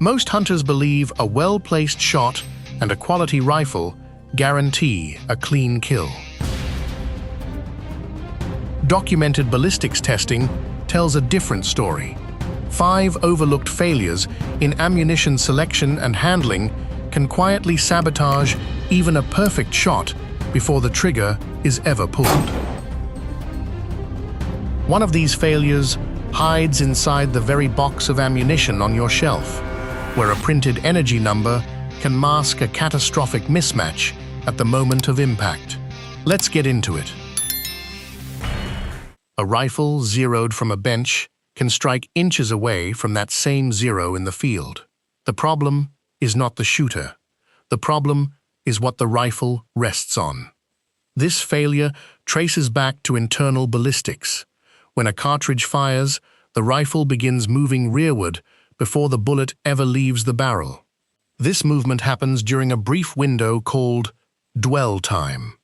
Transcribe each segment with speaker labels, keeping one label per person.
Speaker 1: Most hunters believe a well-placed shot and a quality rifle guarantee a clean kill. Documented ballistics testing tells a different story. 5 overlooked failures in ammunition selection and handling can quietly sabotage even a perfect shot before the trigger is ever pulled. One of these failures hides inside the very box of ammunition on your shelf, where a printed energy number can mask a catastrophic mismatch at the moment of impact. Let's get into it. A rifle zeroed from a bench can strike inches away from that same zero in the field. The problem is not the shooter. The problem is what the rifle rests on. This failure traces back to internal ballistics. When a cartridge fires, the rifle begins moving rearward before the bullet ever leaves the barrel. This movement happens during a brief window called dwell time.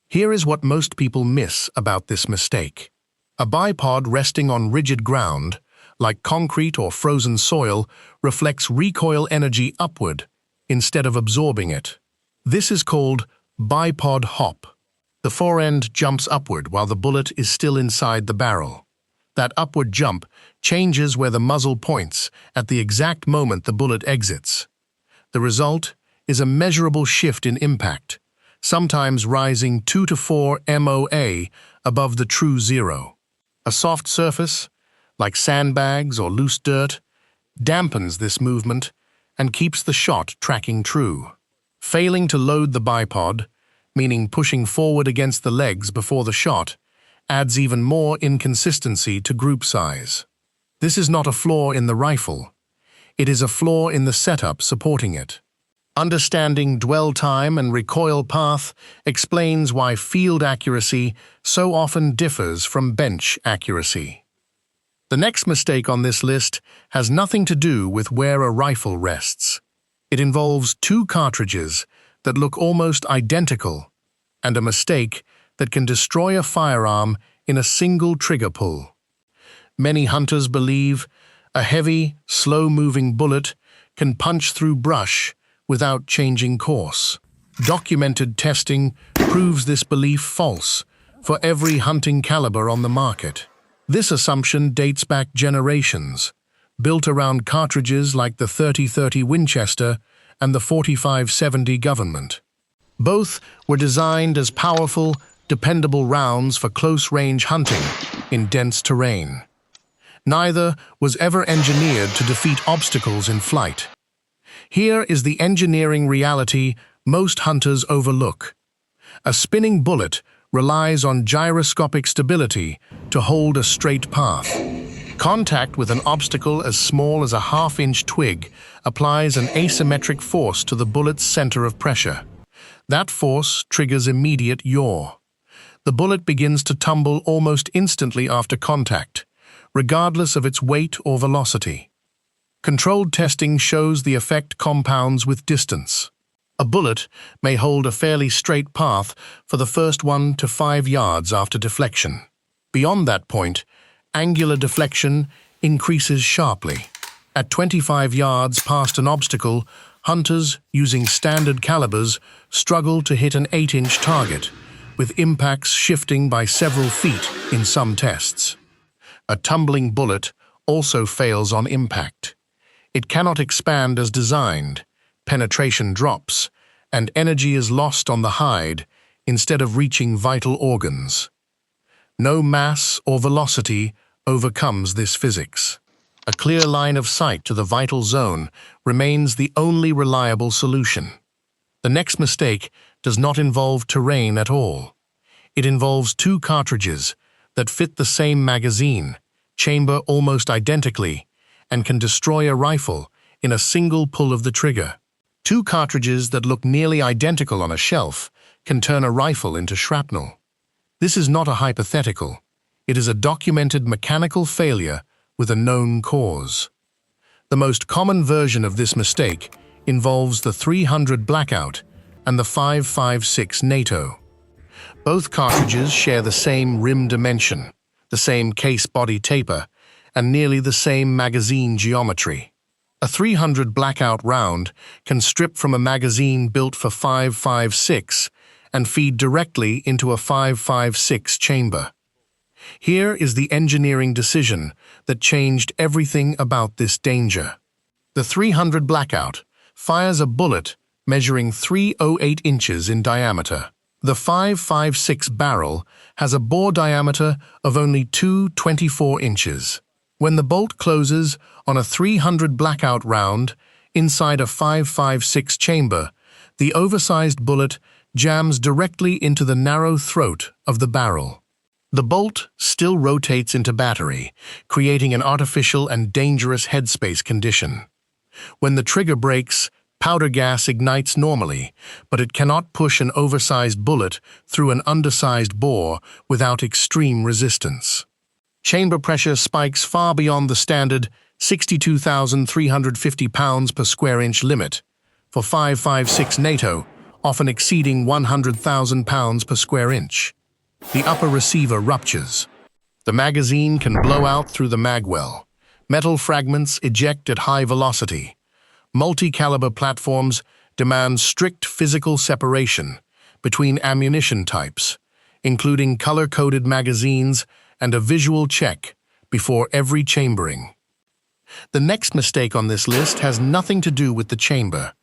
Speaker 1: Here is what most people miss about this mistake. A bipod resting on rigid ground, like concrete or frozen soil, reflects recoil energy upward instead of absorbing it. This is called bipod hop. The forend jumps upward while the bullet is still inside the barrel. That upward jump changes where the muzzle points at the exact moment the bullet exits. The result is a measurable shift in impact, sometimes rising 2 to 4 MOA above the true zero. A soft surface, like sandbags or loose dirt, dampens this movement and keeps the shot tracking true. Failing to load the bipod, meaning pushing forward against the legs before the shot, adds even more inconsistency to group size. This is not a flaw in the rifle. It is a flaw in the setup supporting it. Understanding dwell time and recoil path explains why field accuracy so often differs from bench accuracy. The next mistake on this list has nothing to do with where a rifle rests. It involves 2 cartridges that look almost identical, and a mistake that can destroy a firearm in a single trigger pull. Many hunters believe a heavy, slow-moving bullet can punch through brush without changing course. Documented testing proves this belief false for every hunting caliber on the market. This assumption dates back generations, built around cartridges like the 30-30 Winchester and the 45-70 Government. Both were designed as powerful, dependable rounds for close-range hunting in dense terrain. Neither was ever engineered to defeat obstacles in flight. Here is the engineering reality most hunters overlook. A spinning bullet relies on gyroscopic stability to hold a straight path. Contact with an obstacle as small as a half-inch twig applies an asymmetric force to the bullet's center of pressure. That force triggers immediate yaw. The bullet begins to tumble almost instantly after contact, regardless of its weight or velocity. Controlled testing shows the effect compounds with distance. A bullet may hold a fairly straight path for the first 1 to 5 yards after deflection. Beyond that point, angular deflection increases sharply. At 25 yards past an obstacle, hunters using standard calibers struggle to hit an 8-inch target, with impacts shifting by several feet in some tests. A tumbling bullet also fails on impact. It cannot expand as designed, penetration drops, and energy is lost on the hide instead of reaching vital organs. No mass or velocity overcomes this physics. A clear line of sight to the vital zone remains the only reliable solution. The next mistake does not involve terrain at all. It involves 2 cartridges that fit the same magazine, chamber almost identically, and can destroy a rifle in a single pull of the trigger. 2 cartridges that look nearly identical on a shelf can turn a rifle into shrapnel. This is not a hypothetical. It is a documented mechanical failure with a known cause. The most common version of this mistake involves the 300 Blackout and the 5.56 NATO. Both cartridges share the same rim dimension, the same case body taper, and nearly the same magazine geometry. A 300 blackout round can strip from a magazine built for 5.56 and feed directly into a 5.56 chamber. Here is the engineering decision that changed everything about this danger. The 300 blackout fires a bullet measuring 308 inches in diameter. The 5.56 barrel has a bore diameter of only 2.24 inches. When the bolt closes on a 300 blackout round inside a 5.56 chamber, the oversized bullet jams directly into the narrow throat of the barrel. The bolt still rotates into battery, creating an artificial and dangerous headspace condition. When the trigger breaks, powder gas ignites normally, but it cannot push an oversized bullet through an undersized bore without extreme resistance. Chamber pressure spikes far beyond the standard 62,350 pounds per square inch limit. For 5.56 NATO, often exceeding 100,000 pounds per square inch. The upper receiver ruptures. The magazine can blow out through the magwell. Metal fragments eject at high velocity. Multi-caliber platforms demand strict physical separation between ammunition types, including color-coded magazines and a visual check before every chambering. The next mistake on this list has nothing to do with the chamber.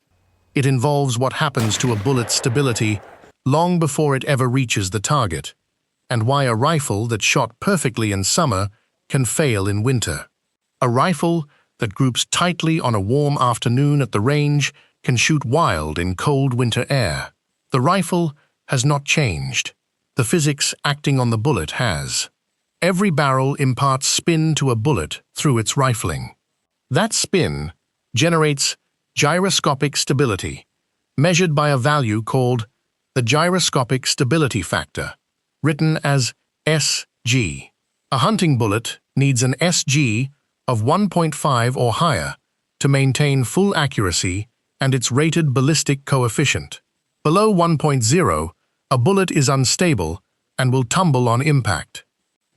Speaker 1: It involves what happens to a bullet's stability long before it ever reaches the target, and why a rifle that shot perfectly in summer can fail in winter. A rifle that groups tightly on a warm afternoon at the range can shoot wild in cold winter air. The rifle has not changed. The physics acting on the bullet has. Every barrel imparts spin to a bullet through its rifling. That spin generates gyroscopic stability, measured by a value called the gyroscopic stability factor, written as SG. A hunting bullet needs an SG of 1.5 or higher to maintain full accuracy and its rated ballistic coefficient. Below 1.0, a bullet is unstable and will tumble on impact.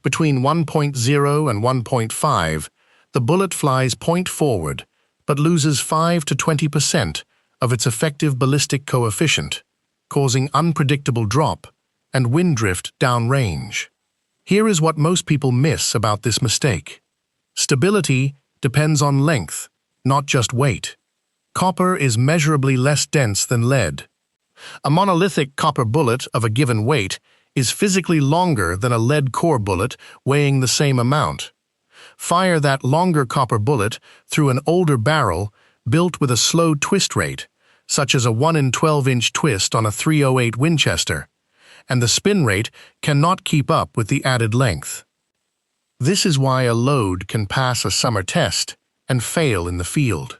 Speaker 1: Between 1.0 and 1.5, the bullet flies point forward but loses 5 to 20% of its effective ballistic coefficient, causing unpredictable drop and wind drift downrange. Here is what most people miss about this mistake. Stability depends on length, not just weight. Copper is measurably less dense than lead. A monolithic copper bullet of a given weight is physically longer than a lead core bullet weighing the same amount. Fire that longer copper bullet through an older barrel built with a slow twist rate, such as a 1 in 12-inch twist on a .308 Winchester, and the spin rate cannot keep up with the added length. This is why a load can pass a summer test and fail in the field.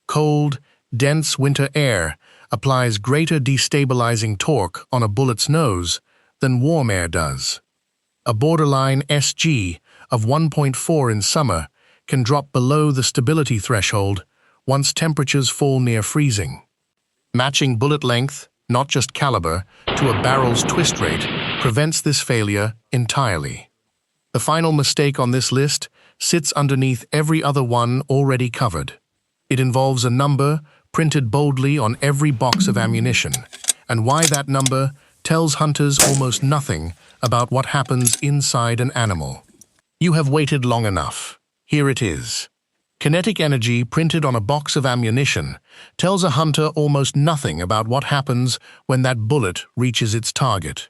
Speaker 1: Cold, dense winter air applies greater destabilizing torque on a bullet's nose than warm air does. A borderline SG of 1.4 in summer can drop below the stability threshold once temperatures fall near freezing. Matching bullet length, not just caliber, to a barrel's twist rate prevents this failure entirely. The final mistake on this list sits underneath every other one already covered. It involves a number printed boldly on every box of ammunition, and why that number tells hunters almost nothing about what happens inside an animal. You have waited long enough. Here it is. Kinetic energy printed on a box of ammunition tells a hunter almost nothing about what happens when that bullet reaches its target.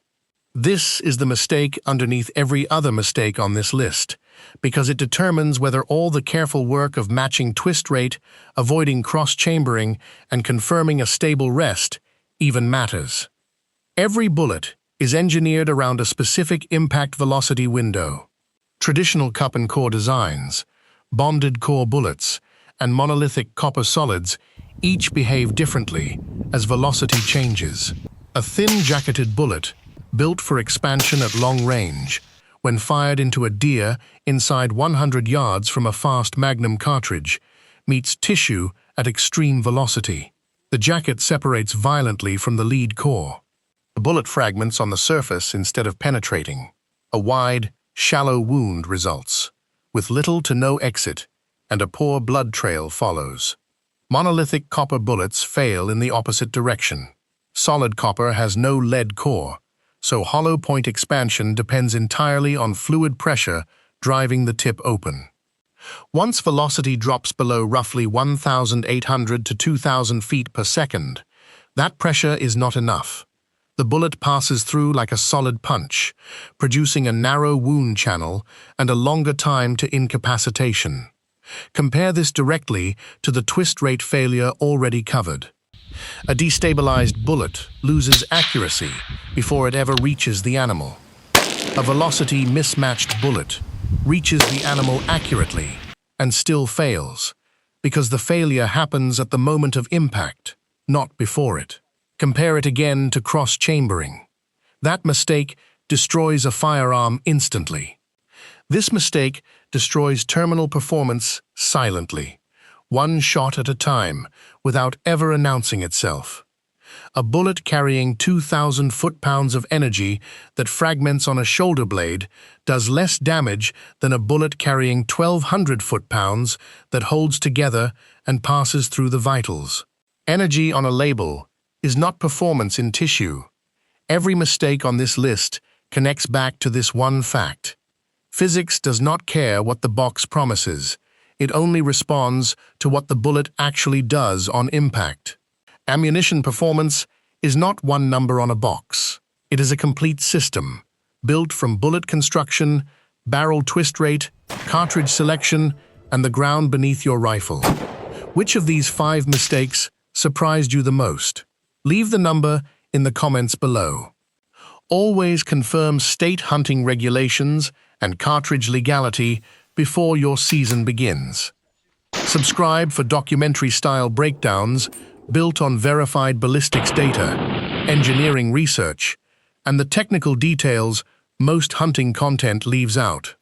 Speaker 1: This is the mistake underneath every other mistake on this list, because it determines whether all the careful work of matching twist rate, avoiding cross-chambering, and confirming a stable rest even matters. Every bullet is engineered around a specific impact velocity window. Traditional cup and core designs, bonded core bullets, and monolithic copper solids each behave differently as velocity changes. A thin jacketed bullet, built for expansion at long range, when fired into a deer inside 100 yards from a fast Magnum cartridge, meets tissue at extreme velocity. The jacket separates violently from the lead core. The bullet fragments on the surface instead of penetrating. A wide, shallow wound results, with little to no exit, and a poor blood trail follows. Monolithic copper bullets fail in the opposite direction. Solid copper has no lead core, so hollow point expansion depends entirely on fluid pressure driving the tip open. Once velocity drops below roughly 1,800 to 2,000 feet per second, that pressure is not enough. The bullet passes through like a solid punch, producing a narrow wound channel and a longer time to incapacitation. Compare this directly to the twist rate failure already covered. A destabilized bullet loses accuracy before it ever reaches the animal. A velocity mismatched bullet reaches the animal accurately and still fails, because the failure happens at the moment of impact, not before it. Compare it again to cross-chambering. That mistake destroys a firearm instantly. This mistake destroys terminal performance silently, one shot at a time, without ever announcing itself. A bullet carrying 2,000 foot-pounds of energy that fragments on a shoulder blade does less damage than a bullet carrying 1,200 foot-pounds that holds together and passes through the vitals. Energy on a label is not performance in tissue. Every mistake on this list connects back to this one fact. Physics does not care what the box promises. It only responds to what the bullet actually does on impact. Ammunition performance is not one number on a box. It is a complete system, built from bullet construction, barrel twist rate, cartridge selection, and the ground beneath your rifle. Which of these 5 mistakes surprised you the most? Leave the number in the comments below. Always confirm state hunting regulations and cartridge legality before your season begins. Subscribe for documentary-style breakdowns built on verified ballistics data, engineering research, and the technical details most hunting content leaves out.